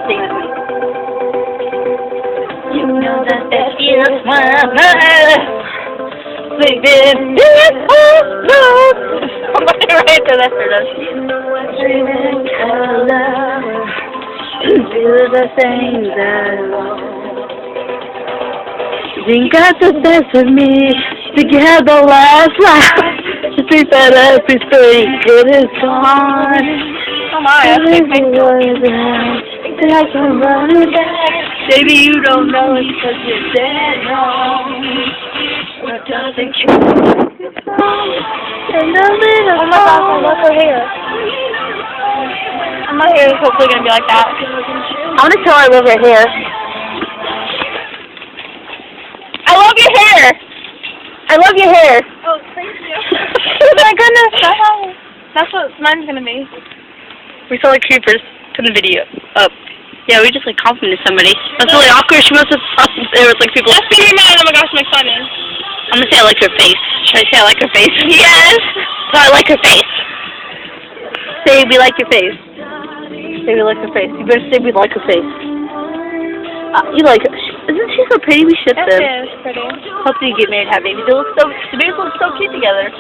Sing with me. You know that feels my love. Sleeping in love. Somebody right to that for us. You know what dreaming color. Do the things I want. Think I the best with me. Together last night. You think that everything good is gone. Oh my, I think I can run it back. Baby, you don't know it because you're dead wrong. But doesn't kill you. And a little oh my gosh, I love her hair. And my hair is hopefully going to be like that. I want to tell her I love her hair. I love your hair! I love your hair. Oh, thank you. Oh my goodness, that's what mine's going to be. We saw like creepers. Put the video up. Yeah, we just like complimented somebody. That's really awkward. She must have thought there was like people. That's being mad. Oh my gosh, my son is. I'm gonna say I like her face. Should I say I like her face? Yes! So I like her face. Say we like your face. Say we like her face. You better say we like her face. You like her. Isn't she so pretty? We should them. She is pretty. Hopefully you get married, have babies. The babies look so cute together.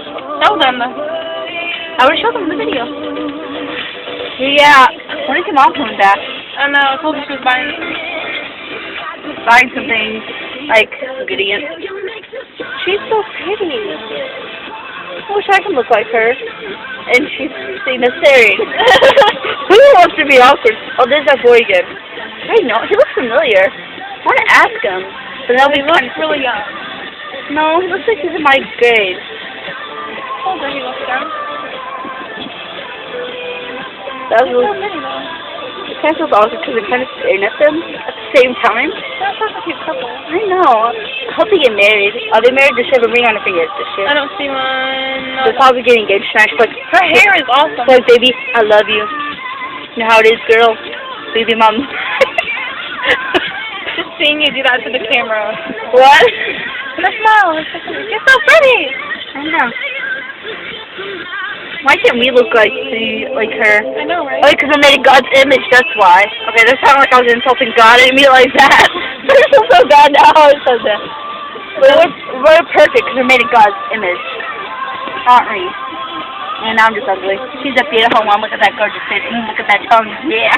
Show them. I would show them the video. Yeah. When is your mom coming back? I don't know. I told her she was buying some things, like ingredients. She's so pretty. I wish I could look like her. And she's seen us married. Who wants to be awkward? Oh, there's that boy again. I know. He looks familiar. I want to ask him. But now he looks really young. No, he looks like he's in my grade. How old he looks down? That was really it kind of feels awkward because I'm kind of staring at them at the same time. That's such a cute couple. I know. I hope they get married. Are they married? Does she have a ring on her finger this year? I don't see one. They're probably getting engaged tonight. Like, her hair is awesome. Like, baby, I love you. You know how it is, girl? Baby mom. Just seeing you do that to the camera. What? And a smile. You're so pretty. I know. Why can't we look like her? I know, right? Oh, because I made God's image, that's why. Okay, that sounded like I was insulting God. I didn't mean it like that. I feel so bad now. I said that. But we're perfect because we're made in God's image. Aren't we? And I'm just ugly. She's a beautiful one. Look at that gorgeous face. Look at that tongue. Yeah.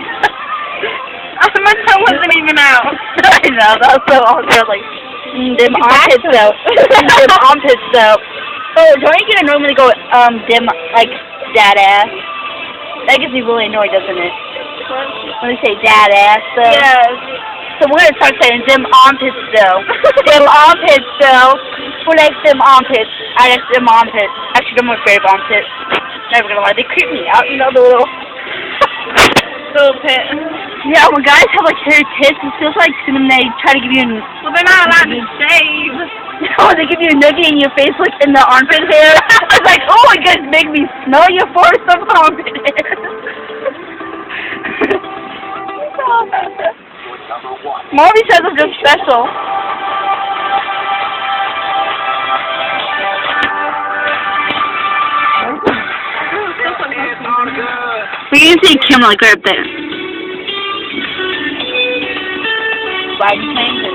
My tongue wasn't even out. I know. That was so awkward. Like, them armpits though. Them armpits though. Oh, don't you get normally go, dim, like, dad ass? That gets me really annoyed, doesn't it? What? When they say dad ass, though. Yes. So we're gonna start saying dim armpits, though. Dim armpits, though. Who likes dim armpits? I like dim armpits. Actually, they're my favorite armpits. Never gonna lie, they creep me out, you know, the little... little pit. Yeah, when guys have, like, hairy tits, it feels like when they try to give you well, they're not allowed to shave. No, they give you a nugget in your face, like in the armpit hair. I was like, oh my goodness, make me smell your foursome armpit hair. Marvy says I'm just special. We can see Kim like right up there. Sliding changes.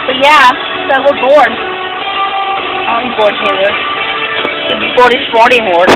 But yeah, so we're bored. I'm bored, Taylor. Bored is 40 more.